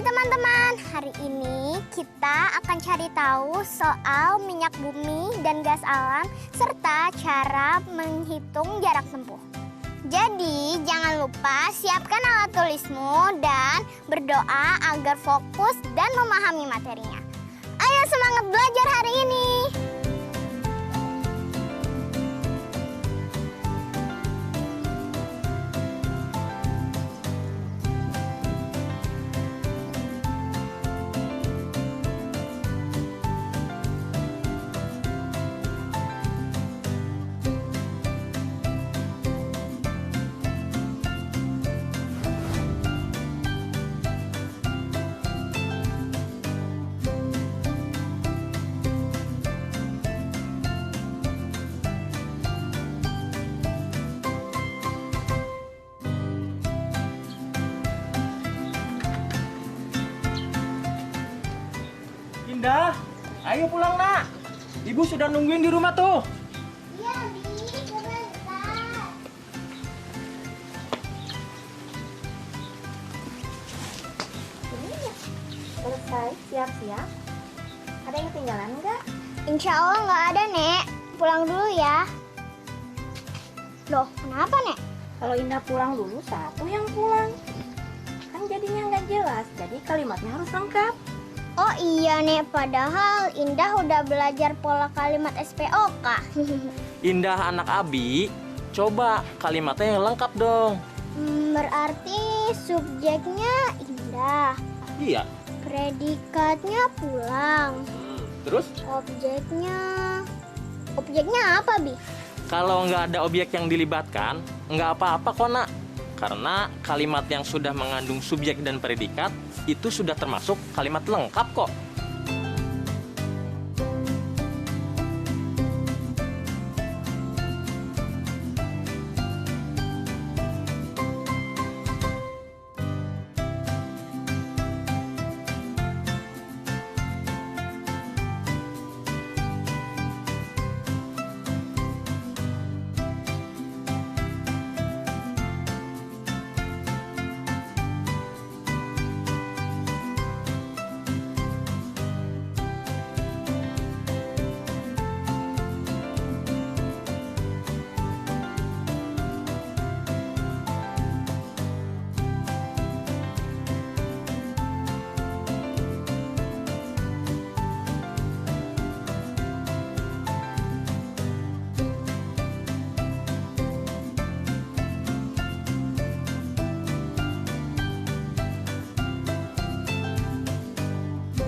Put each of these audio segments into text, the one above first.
teman-teman, hari ini kita akan cari tahu soal minyak bumi dan gas alam serta cara menghitung jarak tempuh. Jadi jangan lupa siapkan alat tulismu dan berdoa agar fokus dan memahami materinya. Ayo semangat belajar hari ini! Indah, ayo pulang nak. Ibu sudah nungguin di rumah tuh. Iya, Bi, sebentar. Selesai, siap-siap. Ada yang ketinggalan nggak? Insya Allah nggak ada, Nek. Pulang dulu ya. Loh, kenapa, Nek? Kalau Indah pulang dulu, satu yang pulang. Kan jadinya nggak jelas, jadi kalimatnya harus lengkap. Oh iya, Nek. Padahal Indah udah belajar pola kalimat SPOK. Indah anak Abi, Coba kalimatnya yang lengkap dong. Berarti subjeknya Indah, Iya. predikatnya pulang, Terus objeknya apa, Bi? kalau nggak ada objek yang dilibatkan, nggak apa-apa kok nak. Karena kalimat yang sudah mengandung subjek dan predikat itu sudah termasuk kalimat lengkap kok.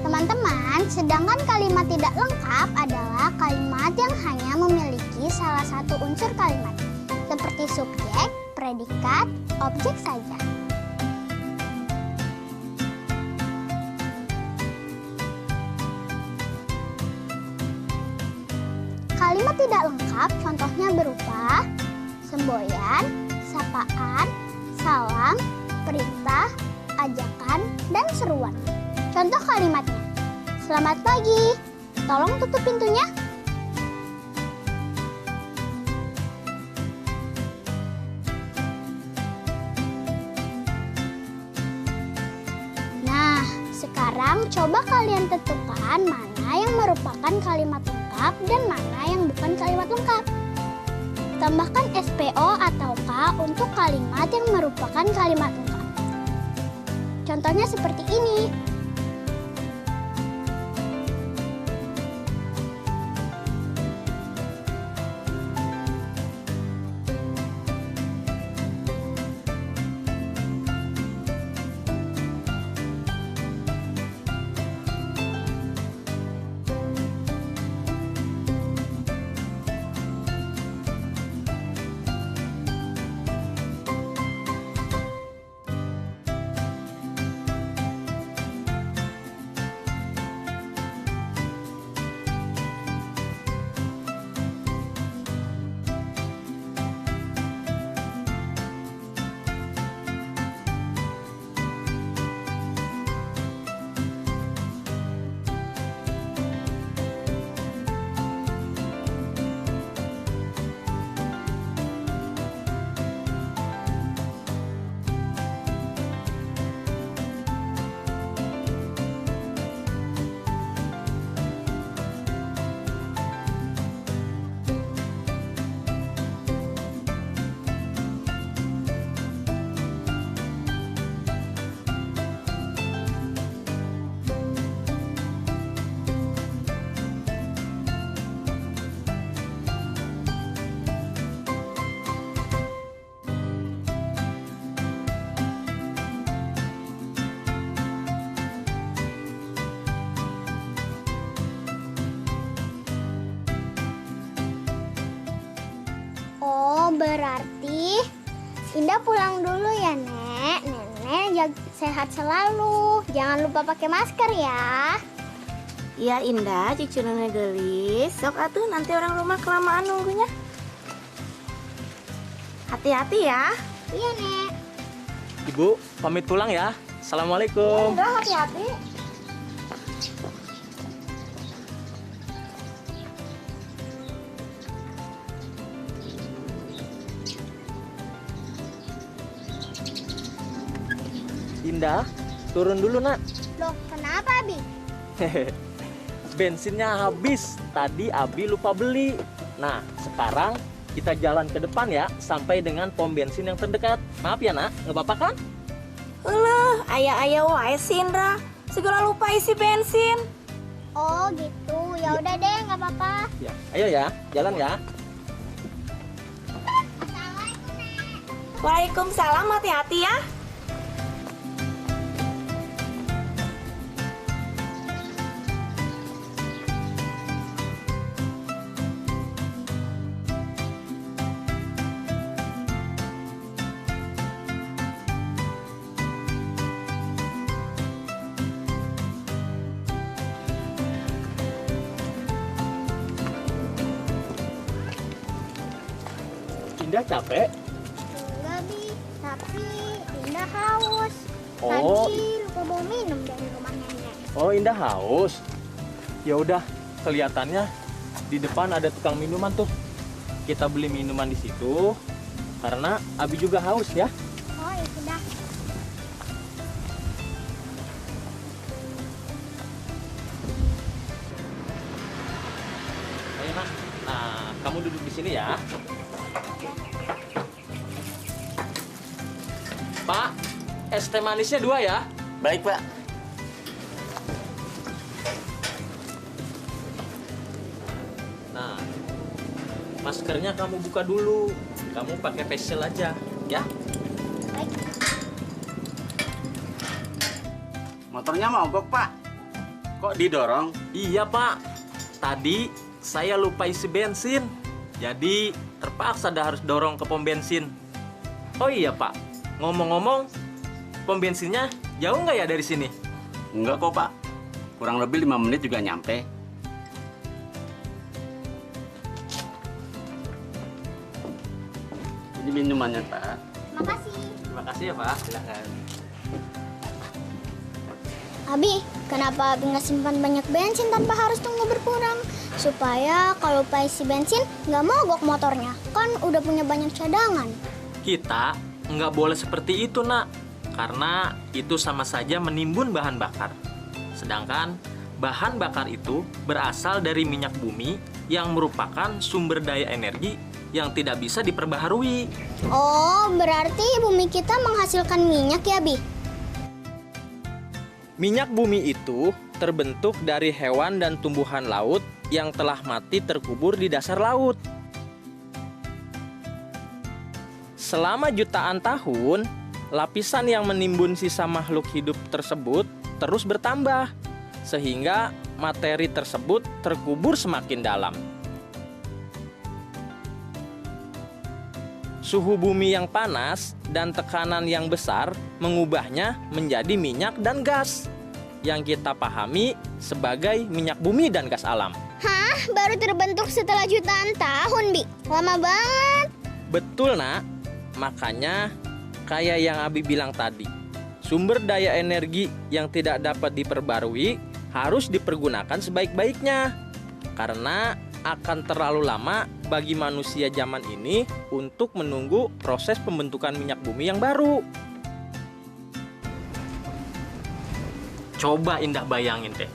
Teman-teman, sedangkan kalimat tidak lengkap adalah kalimat yang hanya memiliki salah satu unsur kalimat, seperti subjek, predikat, objek saja. Kalimat tidak lengkap contohnya berupa semboyan, sapaan, salam, perintah, ajakan, dan seruan. Contoh kalimatnya, selamat pagi, tolong tutup pintunya. Nah, sekarang coba kalian tentukan mana yang merupakan kalimat lengkap dan mana yang bukan kalimat lengkap. Tambahkan SPO atau K untuk kalimat yang merupakan kalimat lengkap. Contohnya seperti ini. Berarti Indah pulang dulu ya, Nek. Nenek sehat selalu. Jangan lupa pakai masker ya. Iya Indah, cucu nenek gelis. Sok atuh nanti orang rumah kelamaan nunggunya. Hati-hati ya. Iya, Nek. Ibu, pamit pulang ya. Assalamualaikum. Indah hati-hati. Indah, turun dulu nak. Loh, kenapa, Bi? Bensinnya habis. Tadi Abi lupa beli. Nah, sekarang kita jalan ke depan ya, sampai dengan pom bensin yang terdekat. Maaf ya nak, nggak apa-apa kan? Ayah wae si Indra. Segera lupa isi bensin. Oh gitu, ya udah deh, nggak apa-apa. Ya, ayo ya, jalan ya. Waalaikumsalam, hati-hati ya. Indah capek? Enggak, Bi. Tapi Indah haus. Oh. Tadi lupa bawa minum dari rumah nenek. Oh, Indah haus. Ya udah, kelihatannya di depan ada tukang minuman tuh. Kita beli minuman di situ karena Abi juga haus ya. Oh, ya sudah. Ayo, Nak. Nah, kamu duduk di sini ya. Pak, es teh manisnya 2 ya. Baik, Pak. Nah, maskernya kamu buka dulu. Kamu pakai face shield aja, ya. Baik. Motornya mogok, Pak. Kok didorong? Iya, Pak. Tadi saya lupa isi bensin. Jadi terpaksa dah harus dorong ke pom bensin. Oh iya, Pak. Ngomong-ngomong, pom bensinnya jauh nggak ya dari sini? Enggak kok, Pak. Kurang lebih 5 menit juga nyampe. Ini minumannya, Pak. Makasih. Terima kasih ya, Pak. Silakan. Abi, kenapa Abi nggak simpan banyak bensin tanpa harus tunggu berkurang? Supaya kalau lupa isi bensin, nggak mogok motornya. Kan udah punya banyak cadangan. Kita nggak boleh seperti itu, Nak. Karena itu sama saja menimbun bahan bakar. Sedangkan bahan bakar itu berasal dari minyak bumi yang merupakan sumber daya energi yang tidak bisa diperbaharui. Oh, berarti bumi kita menghasilkan minyak ya, Bi? Minyak bumi itu terbentuk dari hewan dan tumbuhan laut yang telah mati terkubur di dasar laut. Selama jutaan tahun, lapisan yang menimbun sisa makhluk hidup tersebut terus bertambah, sehingga materi tersebut terkubur semakin dalam. Suhu bumi yang panas dan tekanan yang besar mengubahnya menjadi minyak dan gas yang kita pahami sebagai minyak bumi dan gas alam. Hah? Baru terbentuk setelah jutaan tahun, Bi? Lama banget. Betul, Nak. Makanya kayak yang Abi bilang tadi, sumber daya energi yang tidak dapat diperbarui harus dipergunakan sebaik-baiknya. Karena akan terlalu lama bagi manusia zaman ini untuk menunggu proses pembentukan minyak bumi yang baru. Coba Indah bayangin deh,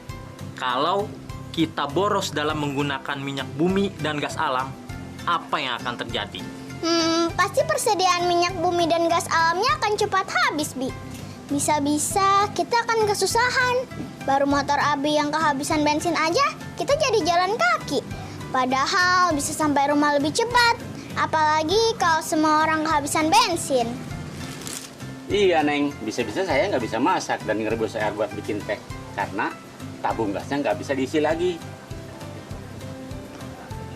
kalau kita boros dalam menggunakan minyak bumi dan gas alam, apa yang akan terjadi? Pasti persediaan minyak bumi dan gas alamnya akan cepat habis, Bi. Bisa-bisa kita akan kesusahan. Baru motor Abi yang kehabisan bensin aja, kita jadi jalan kaki. Padahal bisa sampai rumah lebih cepat. Apalagi kalau semua orang kehabisan bensin. Iya, Neng. Bisa-bisa saya nggak bisa masak dan ngerebus air buat bikin teh. Karena tabung gasnya nggak bisa diisi lagi.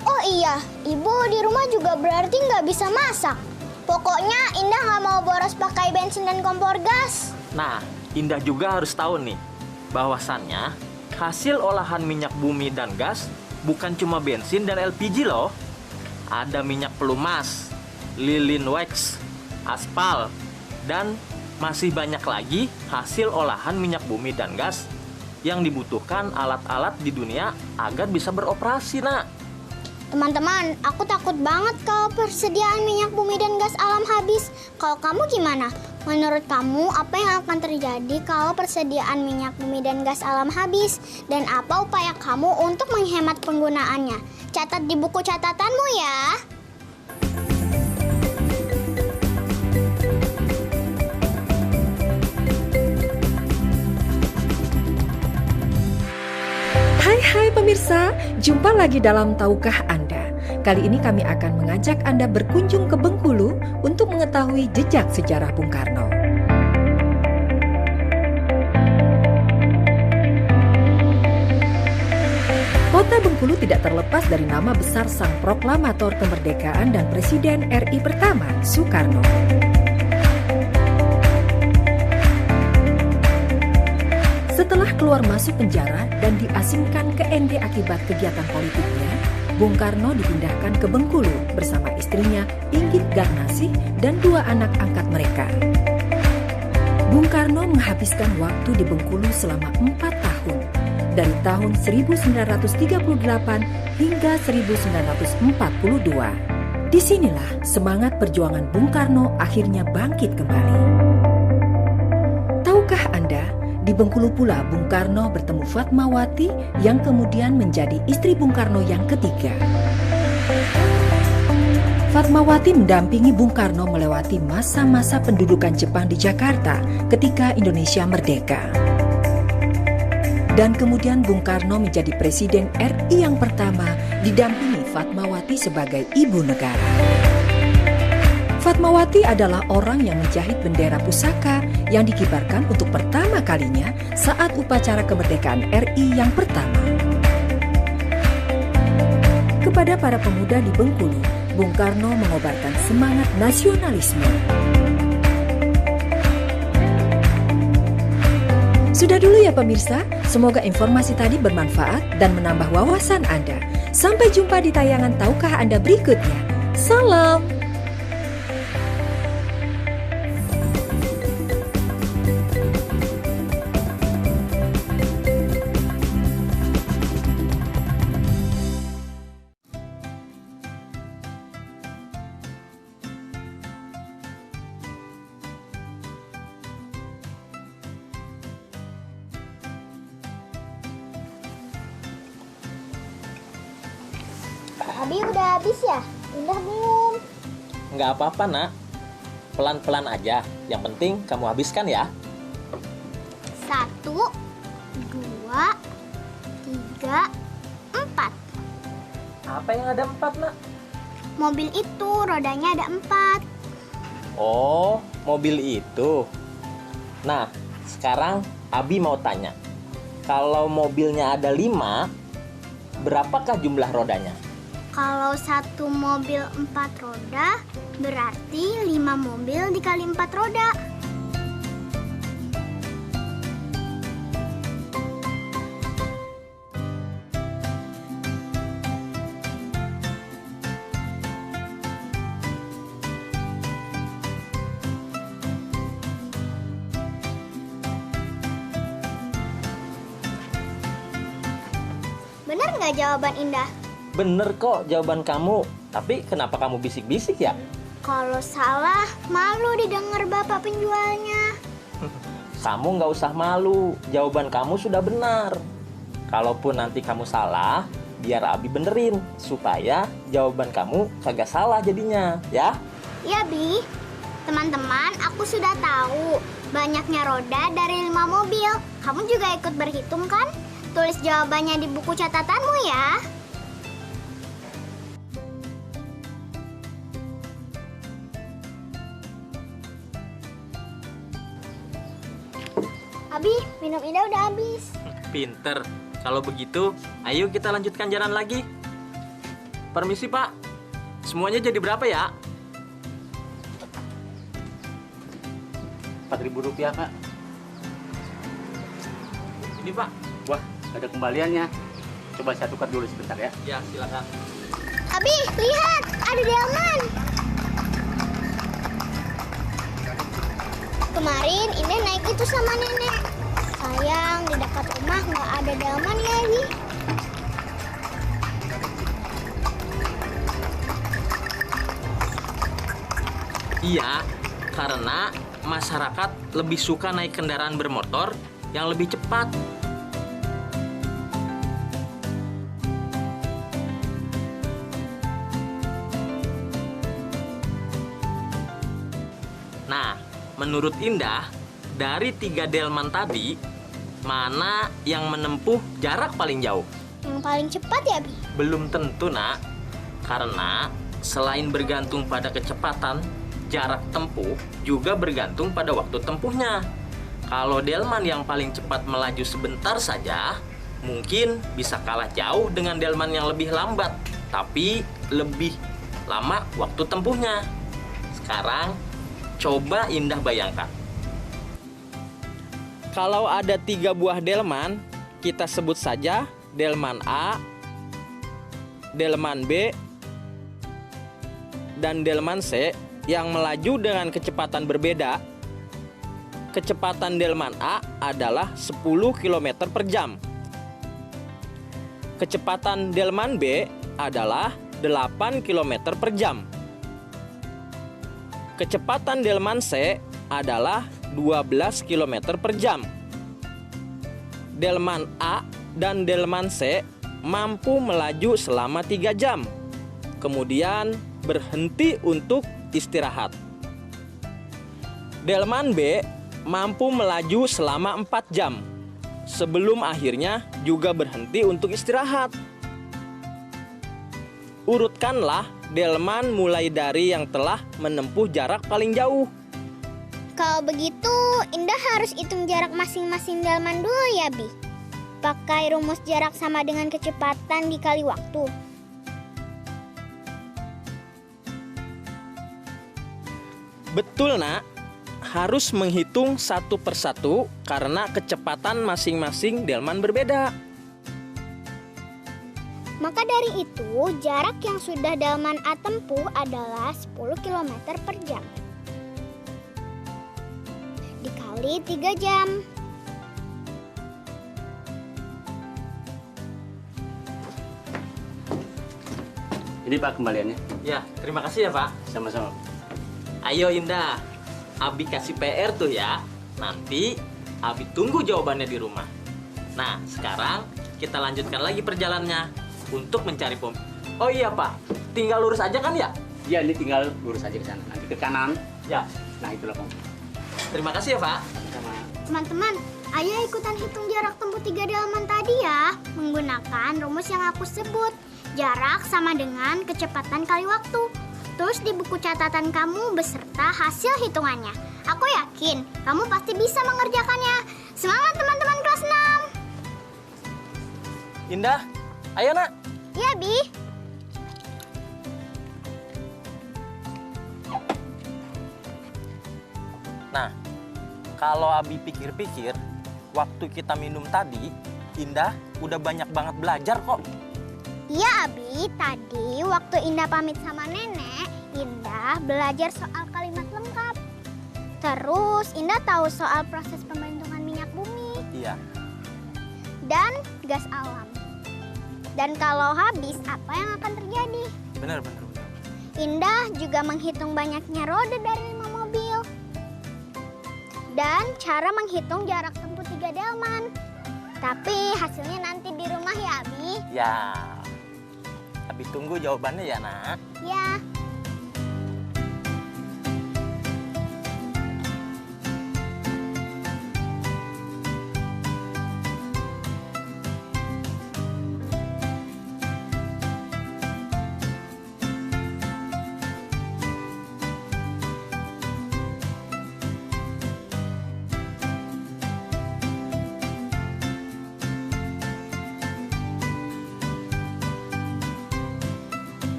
Oh iya, Ibu di rumah juga berarti nggak bisa masak. Pokoknya Indah nggak mau boros pakai bensin dan kompor gas. Nah, Indah juga harus tahu nih, bahwasannya hasil olahan minyak bumi dan gas bukan cuma bensin dan LPG loh. Ada minyak pelumas, lilin wax, aspal, dan masih banyak lagi hasil olahan minyak bumi dan gas yang dibutuhkan alat-alat di dunia agar bisa beroperasi, Nak. Teman-teman, aku takut banget kalau persediaan minyak bumi dan gas alam habis. Kalau kamu gimana? Menurut kamu, apa yang akan terjadi kalau persediaan minyak bumi dan gas alam habis? Dan apa upaya kamu untuk menghemat penggunaannya? Catat di buku catatanmu ya. Hai pemirsa, jumpa lagi dalam Tahukah Anda? Kali ini kami akan mengajak Anda berkunjung ke Bengkulu untuk mengetahui jejak sejarah Bung Karno. Kota Bengkulu tidak terlepas dari nama besar sang proklamator kemerdekaan dan Presiden RI pertama, Soekarno. Setelah keluar masuk penjara dan diasingkan ke ND akibat kegiatan politiknya, Bung Karno dipindahkan ke Bengkulu bersama istrinya Inggit Garnasih dan 2 anak angkat mereka. Bung Karno menghabiskan waktu di Bengkulu selama 4 tahun, dari tahun 1938 hingga 1942. Disinilah semangat perjuangan Bung Karno akhirnya bangkit kembali. Tahukah Anda, di Bengkulu pula Bung Karno bertemu Fatmawati yang kemudian menjadi istri Bung Karno yang ketiga. Fatmawati mendampingi Bung Karno melewati masa-masa pendudukan Jepang di Jakarta ketika Indonesia merdeka. Dan kemudian Bung Karno menjadi Presiden RI yang pertama didampingi Fatmawati sebagai ibu negara. Fatmawati adalah orang yang menjahit bendera pusaka yang dikibarkan untuk pertama kalinya saat upacara kemerdekaan RI yang pertama. Kepada para pemuda di Bengkulu, Bung Karno mengobarkan semangat nasionalisme. Sudah dulu ya pemirsa, semoga informasi tadi bermanfaat dan menambah wawasan Anda. Sampai jumpa di tayangan Tahukah Anda berikutnya. Salam! Abi udah habis ya? Indah belum? Nggak apa-apa, Nak. Pelan-pelan aja. Yang penting kamu habiskan ya. 1, 2, 3, 4. Apa yang ada 4, Nak? Mobil itu rodanya ada 4. Oh, mobil itu. Nah, sekarang Abi mau tanya. Kalau mobilnya ada 5, berapakah jumlah rodanya? Kalau satu mobil 4 roda, berarti 5 mobil dikali 4 roda. Benar nggak jawaban Indah? Bener kok jawaban kamu. Tapi kenapa kamu bisik-bisik ya? Kalau salah, malu didengar bapak penjualnya. Kamu nggak usah malu. Jawaban kamu sudah benar. Kalaupun nanti kamu salah, biar Abi benerin. Supaya jawaban kamu kagak salah jadinya, ya? Ya, Bi. Teman-teman, aku sudah tahu banyaknya roda dari 5 mobil. Kamu juga ikut berhitung kan? Tulis jawabannya di buku catatanmu ya. Abi, minum Indah udah habis. Pinter. Kalau begitu, ayo kita lanjutkan jalan lagi. Permisi, Pak. Semuanya jadi berapa ya? Rp4.000, Pak. Ini, Pak. Wah, ada kembaliannya. Coba saya tukar dulu sebentar ya. Ya, silakan. Abi, lihat, ada delman. Kemarin Indah naik itu sama nenek. Sayang, di dekat rumah nggak ada delman ya, Bi. Iya, karena masyarakat lebih suka naik kendaraan bermotor yang lebih cepat. Nah, menurut Indah, dari 3 delman tadi, mana yang menempuh jarak paling jauh? Yang paling cepat ya, Bi? Belum tentu, Nak. Karena selain bergantung pada kecepatan, jarak tempuh juga bergantung pada waktu tempuhnya. Kalau delman yang paling cepat melaju sebentar saja, mungkin bisa kalah jauh dengan delman yang lebih lambat, tapi lebih lama waktu tempuhnya. Sekarang, coba Indah bayangkan. Kalau ada 3 buah delman, kita sebut saja delman A, delman B, dan delman C yang melaju dengan kecepatan berbeda. Kecepatan delman A adalah 10 km per jam. Kecepatan delman B adalah 8 km per jam. Kecepatan delman C adalah 12 km per jam. Delman A dan delman C mampu melaju selama 3 jam. Kemudian berhenti untuk istirahat. Delman B mampu melaju selama 4 jam. Sebelum akhirnya juga berhenti untuk istirahat. Urutkanlah delman mulai dari yang telah menempuh jarak paling jauh. Kalau begitu, Indah harus hitung jarak masing-masing delman dulu ya, Bi. Pakai rumus jarak sama dengan kecepatan dikali waktu. Betul, Nak. Harus menghitung satu persatu karena kecepatan masing-masing delman berbeda. Maka dari itu, jarak yang sudah delman A tempuh adalah 10 km per jam. Dikali 3 jam. Ini Pak kembaliannya. Ya, terima kasih ya, Pak. Sama-sama. Ayo Indah, Abi kasih PR tuh ya. Nanti Abi tunggu jawabannya di rumah. Nah, sekarang kita lanjutkan lagi perjalanannya untuk mencari pom. Oh iya Pak, tinggal lurus aja kan ya? Iya, ini tinggal lurus aja ke sana. Nanti ke kanan. Ya. Nah, itulah Pak. Terima kasih ya Pak. Sama. Teman-teman, ayo ikutan hitung jarak tempuh 3 delman tadi ya. Menggunakan rumus yang aku sebut. Jarak sama dengan kecepatan kali waktu. Terus di buku catatan kamu beserta hasil hitungannya. Aku yakin kamu pasti bisa mengerjakannya. Semangat teman-teman kelas 6. Indah, ayo Nak. Ya, Bi. Nah, kalau Abi pikir-pikir, waktu kita minum tadi, Indah udah banyak banget belajar kok. Iya, Abi. Tadi waktu Indah pamit sama nenek, Indah belajar soal kalimat lengkap. Terus Indah tahu soal proses pembentukan minyak bumi Iya. dan gas alam. Dan kalau habis, apa yang akan terjadi? Bener. Indah juga menghitung banyaknya roda dari 5 mobil. Dan cara menghitung jarak tempuh 3 delman. Tapi hasilnya nanti di rumah ya, Abi. Ya. Abi tunggu jawabannya ya, Nak. Ya.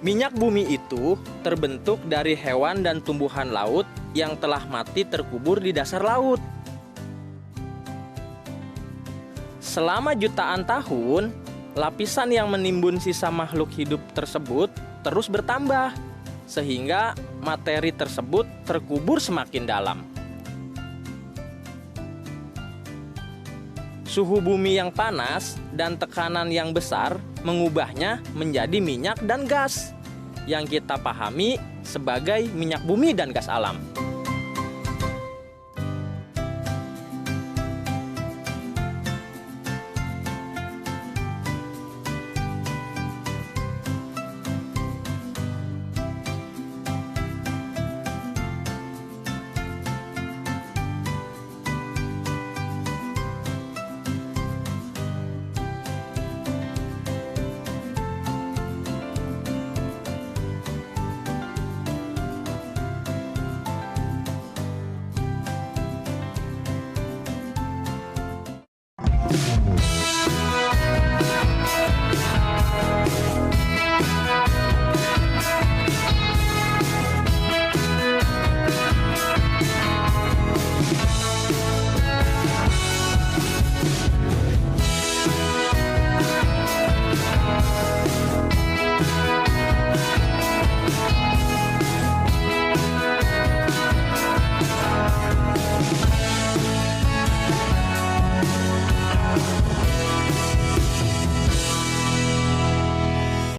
Minyak bumi itu terbentuk dari hewan dan tumbuhan laut yang telah mati terkubur di dasar laut. Selama jutaan tahun, lapisan yang menimbun sisa makhluk hidup tersebut terus bertambah, sehingga materi tersebut terkubur semakin dalam. Suhu bumi yang panas dan tekanan yang besar mengubahnya menjadi minyak dan gas yang kita pahami sebagai minyak bumi dan gas alam.